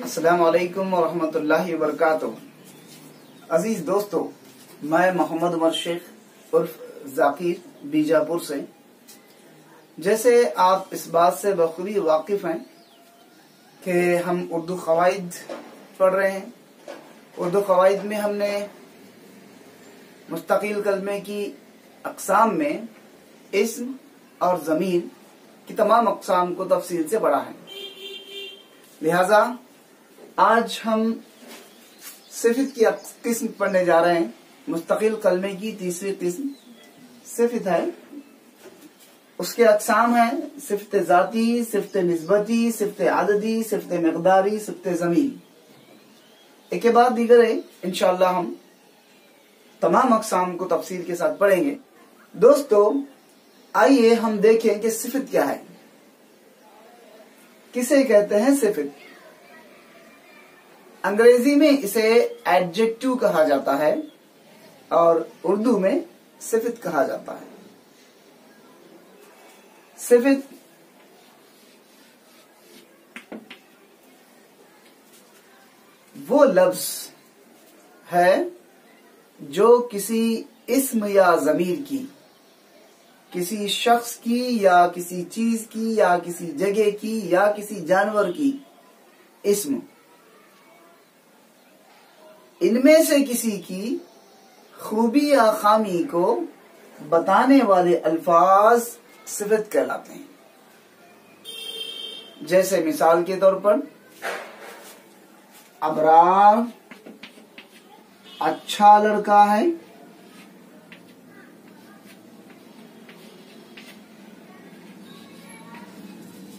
अस्सलाम वालेकुम वरहमतुल्लाहि वबरकातुहू। अजीज दोस्तों, मैं मोहम्मद उमर शेख उर्फ जाकिर बीजापुर से। जैसे आप इस बात से बखूबी वाकिफ हैं कि हम उर्दू क़वाइद पढ़ रहे हैं। उर्दू क़वाइद में हमने मुस्तकिल कलमे की अक़साम में इस्म और ज़मीर की तमाम अक़साम को तफसील से पढ़ा है। लिहाजा आज हम सिफ़त की किस्म पढ़ने जा रहे हैं। मुस्तकिल कलमे की तीसरी किस्म सिफ़त है। उसके अक़साम हैं सिफ़त ज़ाती, सिफ़त निस्बती, सिफ़त आददी, सिफ़त मिक़दारी, सिफ़त ज़मीर। एक के बाद दीगर है। इंशाअल्लाह हम तमाम अक़साम को तफसील के साथ पढ़ेंगे। दोस्तों, आइए हम देखें कि सिफ़त क्या है, किसे कहते हैं सिफ़त। अंग्रेजी में इसे एडजेक्टिव कहा जाता है और उर्दू में सिफ़त कहा जाता है। सिफ़त वो लफ्ज है जो किसी इस्म या ज़मीर की, किसी शख्स की या किसी चीज की या किसी जगह की या किसी जानवर की इस्म, इनमें से किसी की खूबी या खामी को बताने वाले अल्फाज सिफ़त कहलाते हैं। जैसे मिसाल के तौर पर अबरार अच्छा लड़का है,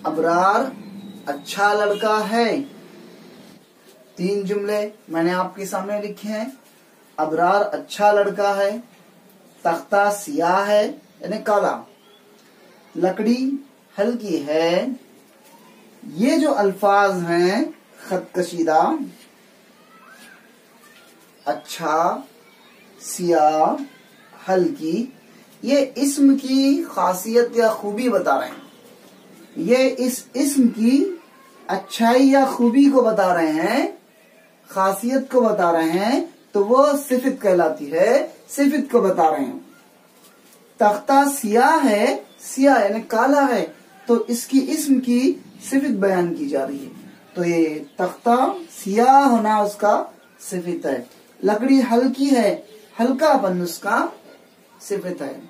अबरार अच्छा लड़का है। 3 जुमले मैंने आपके सामने लिखे हैं। अबरार अच्छा लड़का है, तख्ता सियाह है यानी काला, लकड़ी हल्की है। ये जो अल्फाज हैं खत कशीदा, अच्छा, सियाह, हल्की, ये इस्म की खासियत या खूबी बता रहे हैं। ये इस इस्म की अच्छाई या खूबी को बता रहे हैं, खासियत को बता रहे हैं, तो वो सिफ़त कहलाती है। सिफ़त को बता रहे हैं। तख्ता सियाह है, सियाह यानी काला है, तो इसकी इस्म की सिफ़त बयान की जा रही है। तो ये तख्ता सियाह होना उसका सिफ़त है। लकड़ी हल्की है, हल्कापन उसका सिफ़त है।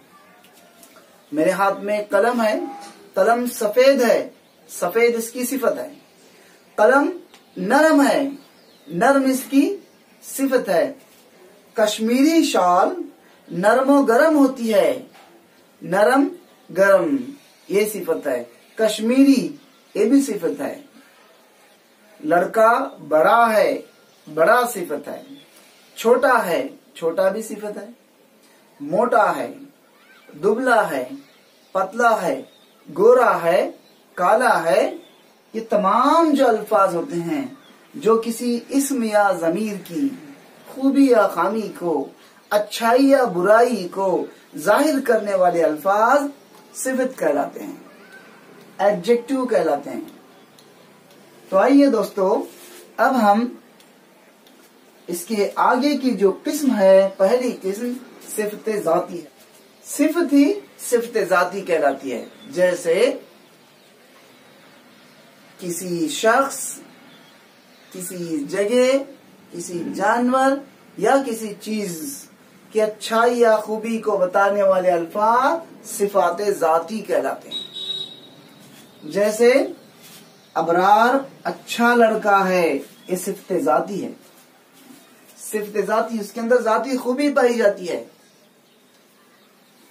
मेरे हाथ में कलम है, कलम सफेद है, सफेद इसकी सिफ़त है। कलम नरम है, नरम इसकी सिफ़त है। कश्मीरी शाल नरम गरम होती है, नरम गरम ये सिफ़त है। कश्मीरी ये भी सिफ़त है। लड़का बड़ा है, बड़ा सिफ़त है। छोटा है, छोटा भी सिफ़त है। मोटा है, दुबला है, पतला है, गोरा है, काला है। ये तमाम जो अल्फाज होते हैं जो किसी इस्म या ज़मीर की खूबी या खामी को, अच्छाई या बुराई को जाहिर करने वाले अल्फाज सिफ़त कहलाते हैं, एडजेक्टिव कहलाते हैं। तो आइए दोस्तों, अब हम इसके आगे की जो किस्म है, पहली किस्म सिफ़त ज़ाती है। सिफ़त ही सिफ़त ज़ाती कहलाती है। जैसे किसी शख्स, किसी जगह, किसी जानवर या किसी चीज की अच्छाई या खूबी को बताने वाले अल्फाज सिफ़ात ज़ाती कहलाते हैं। जैसे अबरार अच्छा लड़का है, ये सिफ़त ज़ाती है। सिफ़त ज़ाती, उसके अंदर ज़ाती खूबी पाई जाती है।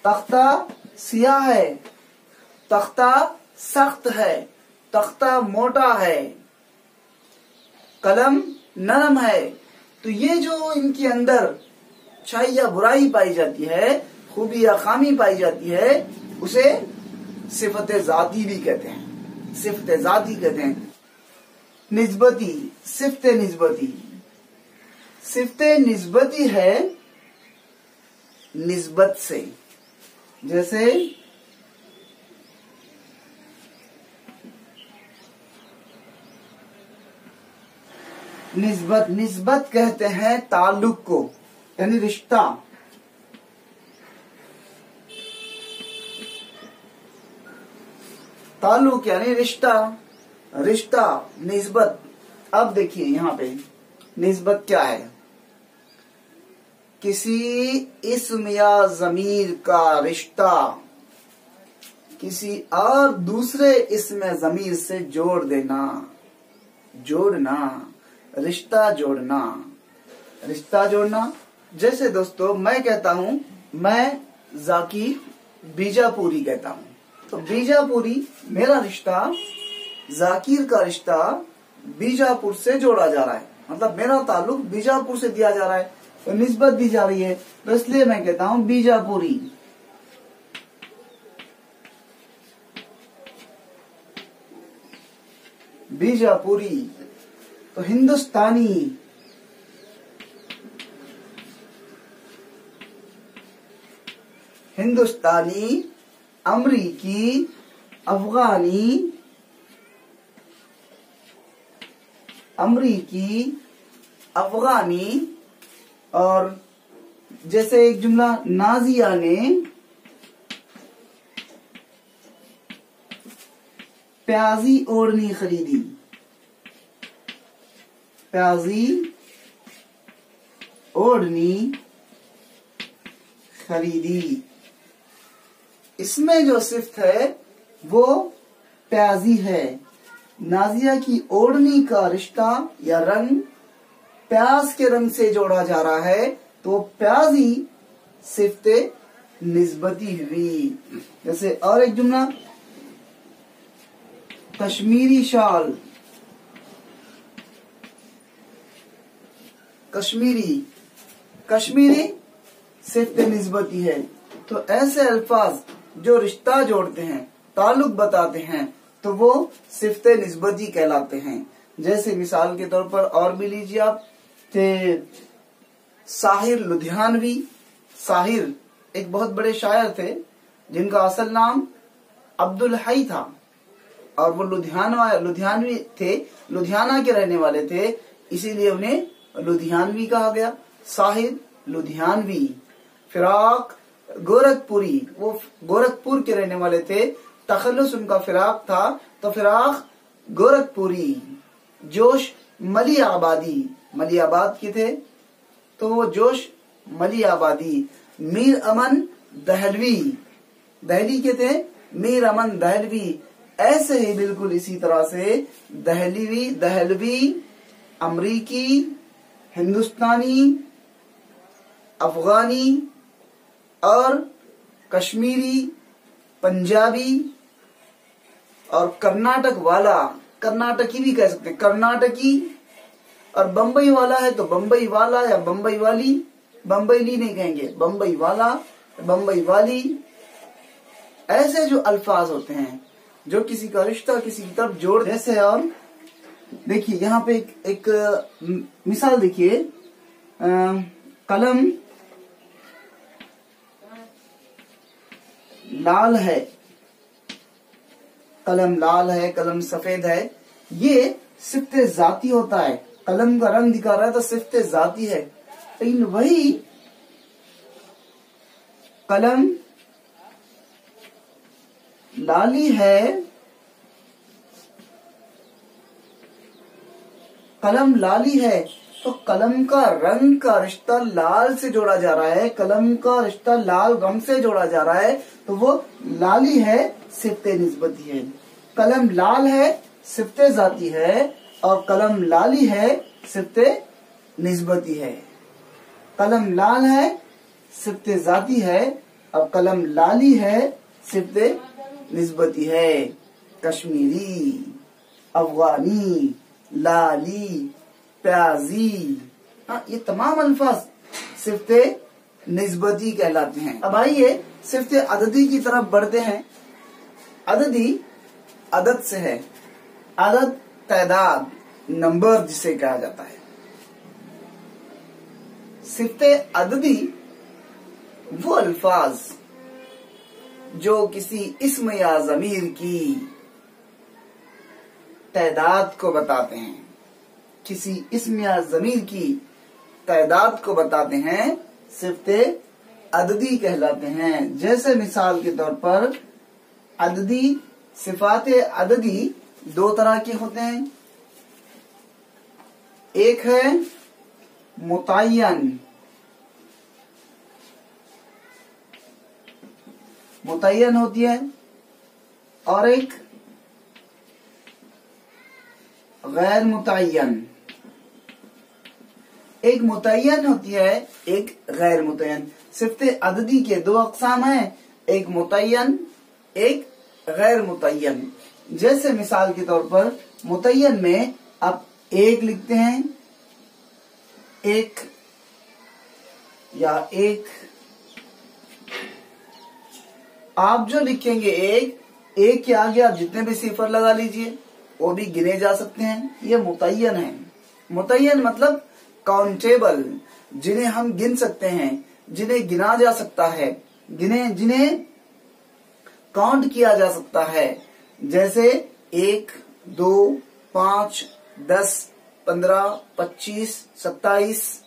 तख्ता सियाह है, तख्ता सख्त है, तख्ता मोटा है। कलम नरम है। तो ये जो इनके अंदर अच्छाई या बुराई पाई जाती है, खूबी या खामी पाई जाती है, उसे सिफ़त ज़ाती भी कहते हैं। सिफ़त ज़ाती कहते हैं। निस्बती, सिफ़त निस्बती। सिफ़त निस्बती है निस्बत से। जैसे निस्बत, निस्बत कहते हैं ताल्लुक को, यानी रिश्ता। ताल्लुक यानी रिश्ता, रिश्ता, निस्बत। अब देखिए यहाँ पे निस्बत क्या है, किसी इस्म या ज़मीर का रिश्ता किसी और दूसरे इस्म या ज़मीर से जोड़ देना, जोड़ना, रिश्ता जोड़ना, रिश्ता जोड़ना। जैसे दोस्तों मैं कहता हूं मैं जाकिर बीजापुरी कहता हूं, तो बीजापुरी मेरा रिश्ता, जाकिर का रिश्ता बीजापुर से जोड़ा जा रहा है, मतलब मेरा ताल्लुक बीजापुर से दिया जा रहा है, तो निस्बत दी जा रही है, तो इसलिए मैं कहता हूं बीजापुरी। बीजापुरी। तो हिंदुस्तानी, हिंदुस्तानी, अमरीकी, अफगानी, अमरीकी, अफगानी। और जैसे एक जुमला, नाजिया ने प्याजी ओढ़नी खरीदी, प्याजी ओढ़नी खरीदी। इसमें जो सिफ्त है वो प्याजी है। नाजिया की ओढ़नी का रिश्ता या रंग प्याज के रंग से जोड़ा जा रहा है, तो प्याजी सिफ्ते निस्बती हुई। जैसे और एक जुमला, कश्मीरी शाल, कश्मीरी, कश्मीरी सिफ्ते निस्बती है। तो ऐसे अल्फाज जो रिश्ता जोड़ते हैं, ताल्लुक बताते हैं, तो वो सिफ्ते निस्बती कहलाते हैं। जैसे मिसाल के तौर पर और भी लीजिए आप, साहिर लुधियानवी। साहिर एक बहुत बड़े शायर थे जिनका असल नाम अब्दुल हई था, और वो लुधियानवी थे, लुधियाना के रहने वाले थे, इसीलिए उन्हें लुधियानवी कहा गया, साहिर लुधियानवी। फिराक गोरखपुरी, वो गोरखपुर के रहने वाले थे, तखल्लुस उनका फिराक था, तो फिराक गोरखपुरी। जोश मलियाबादी, मलियाबाद के थे, तो वो जोश मलियाबादी। मीर अमन दहलवी, दहली के थे, मीर अमन दहलवी। ऐसे ही बिल्कुल इसी तरह से दहलवी, दहलवी, अमरीकी, हिंदुस्तानी, अफगानी और कश्मीरी, पंजाबी और कर्नाटक वाला, कर्नाटकी भी कह सकते हैं, कर्नाटकी। और बम्बई वाला है तो बम्बई वाला या बम्बई वाली, बम्बईली नहीं कहेंगे, बम्बई वाला, बम्बई वाली। ऐसे जो अल्फाज होते हैं जो किसी का रिश्ता किसी की तरफ जोड़। जैसे और देखिए यहाँ पे एक मिसाल देखिए, कलम लाल है, कलम लाल है, कलम सफेद है, ये सिफ्ते जाती होता है। कलम का रंग दिखा रहा है तो सिफ्ते जाती है, लेकिन वही कलम लाली है, कलम लाली है, तो कलम का रंग का रिश्ता लाल से जोड़ा जा रहा है, कलम का रिश्ता लाल रंग से जोड़ा जा रहा है, तो वो लाली है, सिफ्ते निस्बती है। कलम लाल है, सिफ्ते जाती है, और कलम लाली है, सिफ्ते निस्बती है। कलम लाल है, सिफ्ते जाती है, और कलम लाली है, सिफ्ते निस्बती है। कश्मीरी, अफगानी, लाली, प्याजी, ये तमाम अल्फाज सिफ्ते निस्बती कहलाते हैं। अब आइए सिफ्ते अददी की तरफ बढ़ते हैं। अददी अदद से है, अदद तादाद, नंबर जिसे कहा जाता है। सिफ्ते अददी वो अल्फाज जो किसी इस्म या ज़मीर की तादाद को बताते हैं, किसी इस्म या ज़मीर की तादाद को बताते हैं सिफ़ते अददी कहलाते हैं। जैसे मिसाल के तौर पर अददी, सिफ़ाते अददी दो तरह के होते हैं। एक है मुतय्यन, मुतय्यन होती है, और एक गैर मुतय्यन। एक मुतय्यन होती है, एक गैर मुतय्यन। सिफ़ते अददी के दो अक़साम हैं, एक मुतय्यन, एक गैर मुतय्यन। जैसे मिसाल के तौर पर मुतय्यन में आप एक लिखते हैं, एक या एक, आप जो लिखेंगे एक के आगे आप जितने भी सिफर लगा लीजिए वो भी गिने जा सकते हैं। ये मुतय्यन है। मुतय्यन मतलब काउंटेबल, जिन्हें हम गिन सकते हैं, जिन्हें गिना जा सकता है, जिन्हें काउंट किया जा सकता है। जैसे 1, 2, 5, 10, 15, 25, 27,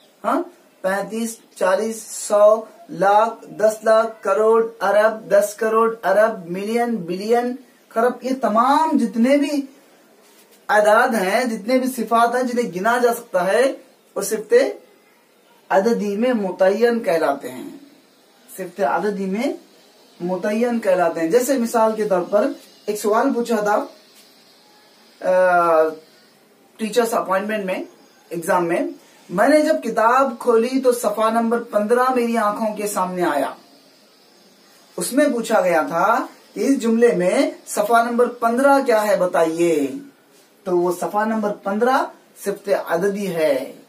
35, 40, 100, लाख, 10 लाख, करोड़, अरब, 10 करोड़, अरब, मिलियन, बिलियन, खरब, ये तमाम जितने भी आदाद हैं, जितने भी सिफात हैं जिन्हें गिना जा सकता है, वो सिफ़ते अददी में मुतय्यन कहलाते हैं। सिफ़ते अददी में मुतय्यन कहलाते हैं। जैसे मिसाल के तौर पर एक सवाल पूछा था टीचर्स अपॉइंटमेंट में, एग्जाम में, मैंने जब किताब खोली तो सफ़ा नंबर 15 मेरी आंखों के सामने आया। उसमें पूछा गया था कि इस जुमले में सफ़ा नंबर 15 क्या है बताइए। तो वो सफ़ा नंबर 15 सिफ़ते अददी है।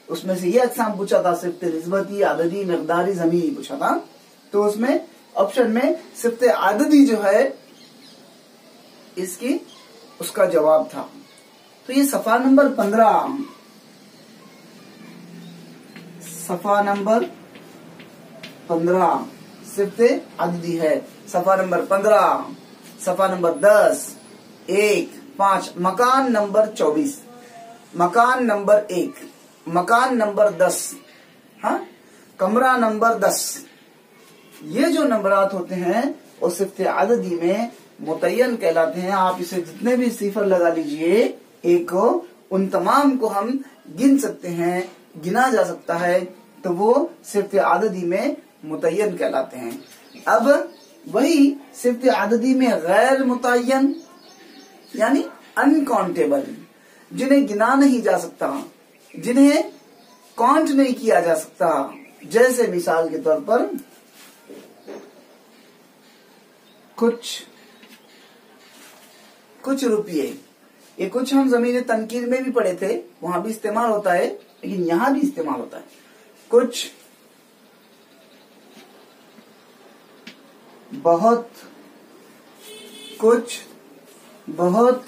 उसमें से ये अक़साम पूछा था, सिफ़ते निस्बती, अददी, मिक़दारी, ज़मीरी पूछा था। तो उसमें ऑप्शन में सिफ़ते अददी जो है इसकी उसका जवाब था। तो ये सफ़ा नंबर 15, सफ़ा नंबर 15 सिफ़ते अददी है। सफ़ा नंबर 15, सफ़ा नंबर 10, 1, 5, मकान नंबर 24, मकान नंबर 1, मकान नंबर 10, कमरा नंबर 10। ये जो नंबरात होते हैं वो सिफ़ते अददी में मुतय्यन कहलाते हैं। आप इसे जितने भी सिफर लगा लीजिए एक को, उन तमाम को हम गिन सकते हैं, गिना जा सकता है, तो वो सिफ़ते अददी में मुतय्यन कहलाते हैं। अब वही सिफ़ते अददी में गैर मुतय्यन यानी अनकाउंटेबल, जिन्हें गिना नहीं जा सकता, जिन्हें काउंट नहीं किया जा सकता। जैसे मिसाल के तौर पर कुछ रुपये, ये कुछ हम ज़मीर तनकीर में भी पढ़े थे, वहां भी इस्तेमाल होता है, लेकिन यहां भी इस्तेमाल होता है। कुछ, बहुत, कुछ, बहुत,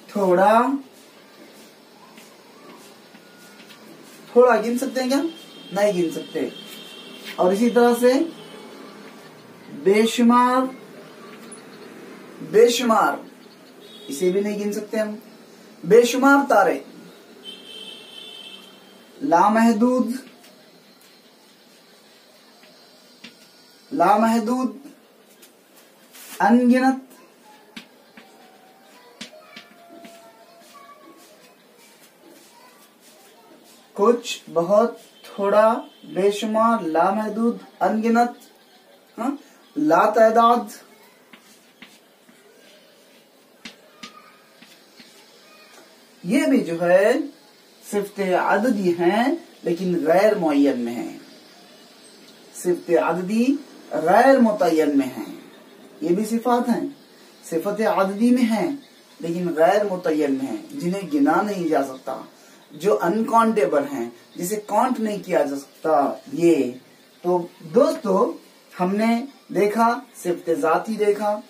थोड़ा, थोड़ा गिन सकते हैं क्या? नहीं गिन सकते। और इसी तरह से बेशुमार, बेशुमार, इसे भी नहीं गिन सकते हम। बेशुमार तारे, लामहदूद, लामहदूद, अनगिनत, कुछ, बहुत, थोड़ा, बेशुमार, लामहदूद, अनगिनत, लातादाद। ये भी जो है सिफ़ते अददी हैं, लेकिन गैर मुअय्यन में है। सिफ़ते अददी गैर मुतय्यन में है। ये भी सिफात हैं, सिफ़ते अददी में हैं, लेकिन गैर मुतय्यन में है, जिन्हें गिना नहीं जा सकता, जो अनकाउंटेबल हैं, जिसे काउंट नहीं किया जा सकता। ये तो दोस्तों हमने देखा, सिफ़ते ज़ाती देखा,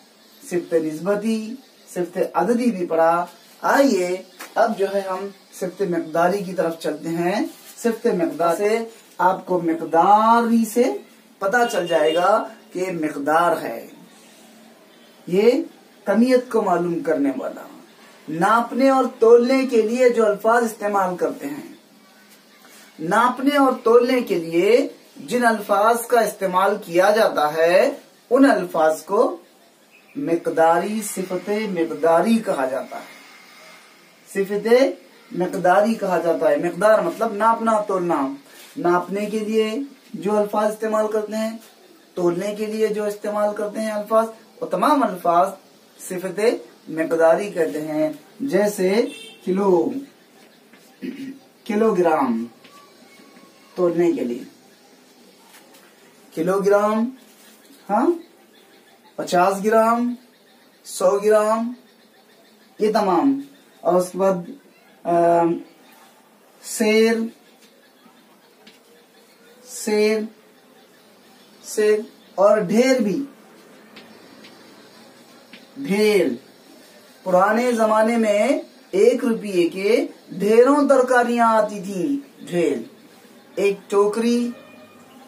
सिफ़ते निस्बती, सिफ़ते अददी भी पढ़ा। आइए अब जो है हम सिफ़ते मिक़दारी की तरफ चलते हैं। सिफ़ते मिक़दार से आपको मिक़दारी से पता चल जाएगा कि मिक़दार है, ये कमियत को मालूम करने वाला, नापने और तोलने के लिए जो अल्फाज इस्तेमाल करते हैं, नापने और तोलने के लिए जिन अल्फाज का इस्तेमाल किया जाता है उन अल्फाज को मिकदारी सिफते मिकदारी कहा जाता है। सिफते मिकदारी कहा जाता है। मिकदार मतलब नापना तोलना। नापने के लिए जो अल्फाज इस्तेमाल करते हैं, तोलने के लिए जो इस्तेमाल करते हैं अल्फाज, वो तमाम अल्फाज सिफते मिकदारी कहते हैं। जैसे किलो, किलोग्राम तोलने के लिए किलोग्राम, हाँ, 50 ग्राम, 100 ग्राम, ये तमाम। और उसके बाद शेर, शेर, शेर और ढेर भी। ढेर, पुराने जमाने में 1 रुपये के ढेरों तरकारियां आती थी। ढेर, एक टोकरी,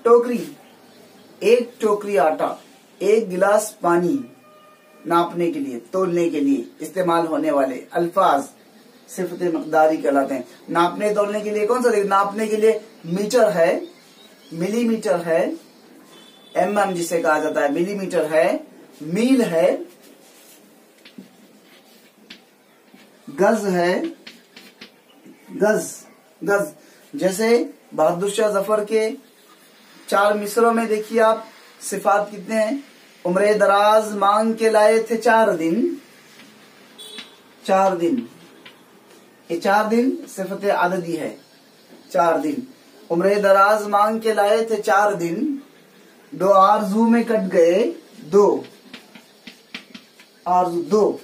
टोकरी, एक टोकरी आटा, 1 गिलास पानी। नापने के लिए तोलने के लिए इस्तेमाल होने वाले अल्फाज सिफते मकदारी कहलाते हैं। नापने तोलने के लिए कौन सा? नापने के लिए मीटर है, मिलीमीटर है, mm जिसे कहा जाता है, मिलीमीटर है, मील है, गज है, गज, गज। जैसे बहादुर शाह जफर के 4 मिसरों में देखिए आप सिफात कितने हैं। उम्रे दराज मांग के लाए थे 4 दिन, 4 दिन, ये 4 दिन सिफत आददी है। 4 दिन उम्रे दराज मांग के लाए थे 4 दिन, 2 आरजू में कट गए 2, आरजू 2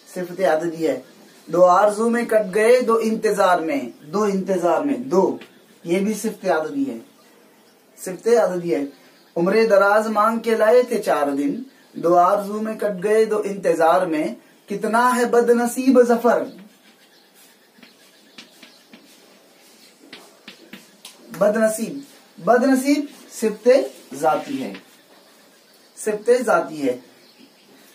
सिफत आददी है। 2 आरजू में कट गए 2 इंतजार में, 2 इंतजार में 2, ये भी सिफत आददी है, सिफत आददी है। उम्रे दराज मांग के लाए थे 4 दिन, 2 आरजू में कट गए 2 इंतजार में, कितना है बदनसीब जफर। बदनसीब, बदनसीब सिफते जाती है, सिफते जाती है।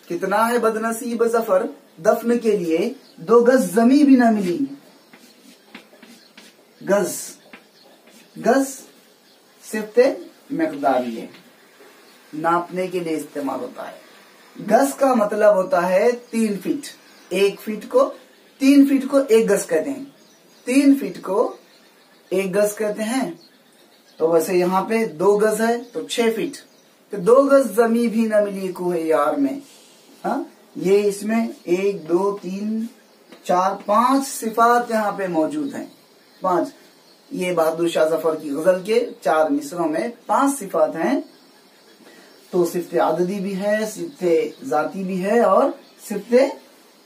कितना है बदनसीब जफर, दफन के लिए 2 गज जमी भी ना मिली। गज, गज सिफते मिकदारी है, नापने के लिए इस्तेमाल होता है। गज का मतलब होता है 3 फीट। 1 फीट को 3 फीट को 1 गज कहते हैं। 3 फीट को 1 गज कहते हैं। तो वैसे यहाँ पे 2 गज है तो 6 फीट, तो 2 गज जमी भी न मिली कुए यार में। हाँ, ये इसमें 1 2 3 4 5 सिफात यहाँ पे मौजूद हैं। 5, ये बहादुर शाह जफर की गजल के 4 मिसरों में 5 सिफात हैं। तो सिफते आददी भी है, सिफते जाती भी है और सिफते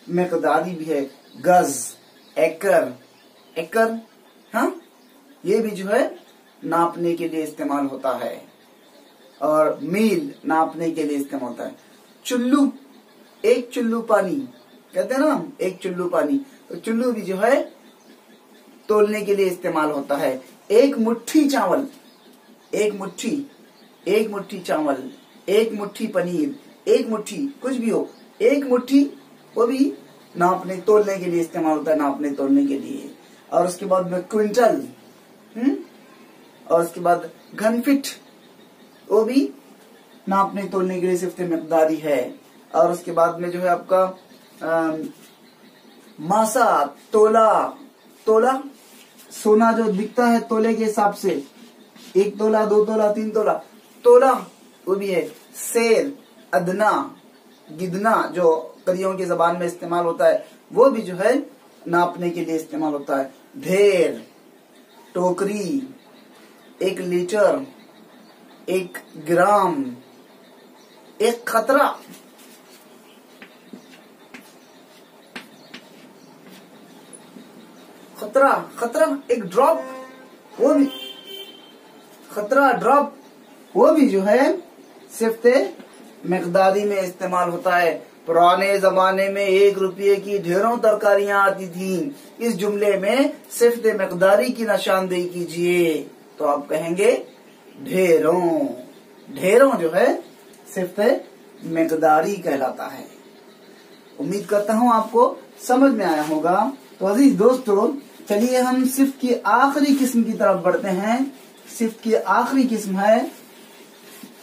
मिकदारी भी है। गज, एकड़, एकड़, हाँ, ये भी जो है नापने के लिए इस्तेमाल होता है। और मील नापने के लिए इस्तेमाल होता है। चुल्लू, 1 चुल्लू पानी कहते हैं ना हम, 1 चुल्लू पानी। तो चुल्लू भी जो है तोलने के लिए इस्तेमाल होता है। 1 मुट्ठी चावल, 1 मुट्ठी, 1 मुट्ठी चावल, 1 मुट्ठी पनीर, 1 मुट्ठी कुछ भी हो, 1 मुट्ठी, वो भी नापने तोलने के लिए इस्तेमाल होता है, नापने तोलने के लिए। और उसके बाद में क्विंटल, और उसके बाद घनफिट, वो भी नापने तोलने के लिए सिफते मिकदारी है। और उसके बाद में जो है आपका मासा, तोला, तोला सोना जो दिखता है तोले के हिसाब से, 1 तोला 2 तोला 3 तोला, तोला वो भी है। शेर, अदना, गिदना जो करियों की जबान में इस्तेमाल होता है, वो भी जो है नापने के लिए इस्तेमाल होता है। ढेर, टोकरी, 1 लीटर, 1 ग्राम, 1 खतरा, खतरा, खतरा 1 ड्रॉप, वो भी खतरा ड्रॉप, वो भी जो है सिफते मिकदारी में इस्तेमाल होता है। पुराने जमाने में 1 रुपये की ढेरों तरकारियां आती थी। इस जुमले में सिफते मिकदारी की निशानदेही कीजिए तो आप कहेंगे ढेरों। ढेरों जो है सिफते मिकदारी कहलाता है। उम्मीद करता हूँ आपको समझ में आया होगा। तो अजीज दोस्तों, चलिए हम सिफ्त की आखिरी किस्म की तरफ बढ़ते हैं। सिफ्त की आखिरी किस्म है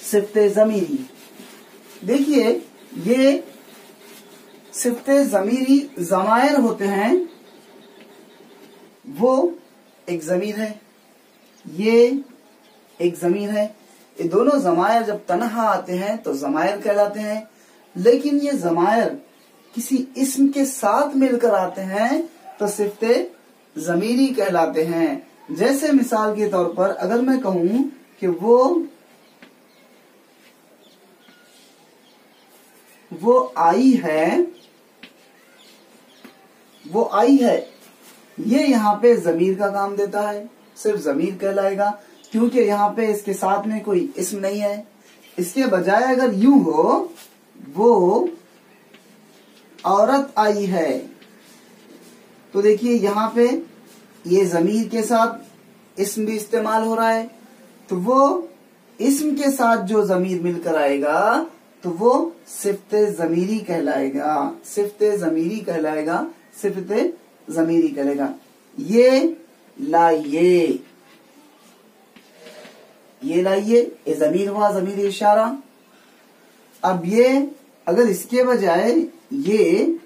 सिफ्त ज़मीरी। देखिए, ये सिफ्त ज़मीरी ज़मायर होते हैं। वो एक ज़मीर है, ये एक ज़मीर है। ये दोनों ज़मायर जब तन्हा आते हैं तो ज़मायर कहलाते हैं। लेकिन ये ज़मायर किसी इस्म के साथ मिलकर आते हैं तो सिफ्त ज़मीरी कहलाते हैं। जैसे मिसाल के तौर पर अगर मैं कहूं कि वो आई है, वो आई है, ये यहाँ पे ज़मीर का काम देता है, सिर्फ ज़मीर कहलाएगा, क्योंकि यहाँ पे इसके साथ में कोई इस्म नहीं है। इसके बजाय अगर यूं हो, वो औरत आई है, तो देखिए यहाँ पे ये ज़मीर के साथ इस्म भी इस्तेमाल हो रहा है। तो वो इस्म के साथ जो ज़मीर मिलकर आएगा तो वो सिफ्त ज़मीरी कहलाएगा, सिफ्त ज़मीरी कहलाएगा, सिफ्त ज़मीरी कहलाएगा। ये लाइए, ये लाइए, ये ज़मीर हुआ, ज़मीर इशारा। अब ये अगर इसके बजाय ये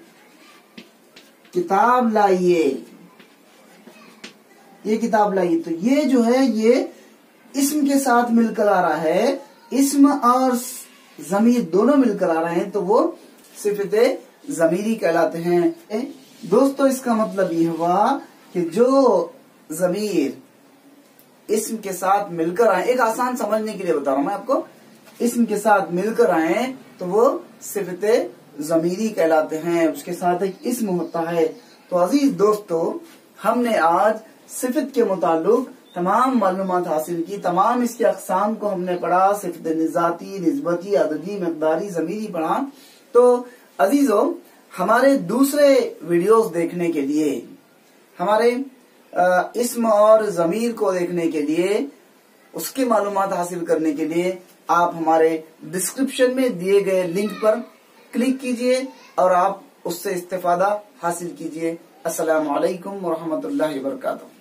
किताब लाइए, ये किताब लाइए, तो ये जो है ये इस्म के साथ मिलकर आ रहा है, इस्म और ज़मीर दोनों मिलकर आ रहे हैं, तो वो सिफ्त ज़मीरी कहलाते हैं। दोस्तों, इसका मतलब ये हुआ कि जो ज़मीर इस्म के साथ मिलकर आए, एक आसान समझने के लिए बता रहा हूं मैं आपको, इस्म के साथ मिलकर आए तो वो सिफ्त ज़मीरी कहलाते हैं, उसके साथ एक इस्म होता है। तो अजीज दोस्तों, हमने आज सिफत के मुताल्लिक तमाम मालूमात हासिल की, तमाम इसके अक़साम को हमने पढ़ा, सिफत निज़ाती, निस्बती, अददी, मक़दारी, ज़मीरी पढ़ा। तो अजीजों, हमारे दूसरे वीडियोस देखने के लिए, हमारे इस्म और ज़मीर को देखने के लिए, उसके मालूमात हासिल करने के लिए आप हमारे डिस्क्रिप्शन में दिए गए लिंक पर क्लिक कीजिए और आप उससे इस्तेफादा हासिल कीजिए। अस्सलामु अलैकुम व रहमतुल्लाहि व बरकातुहू।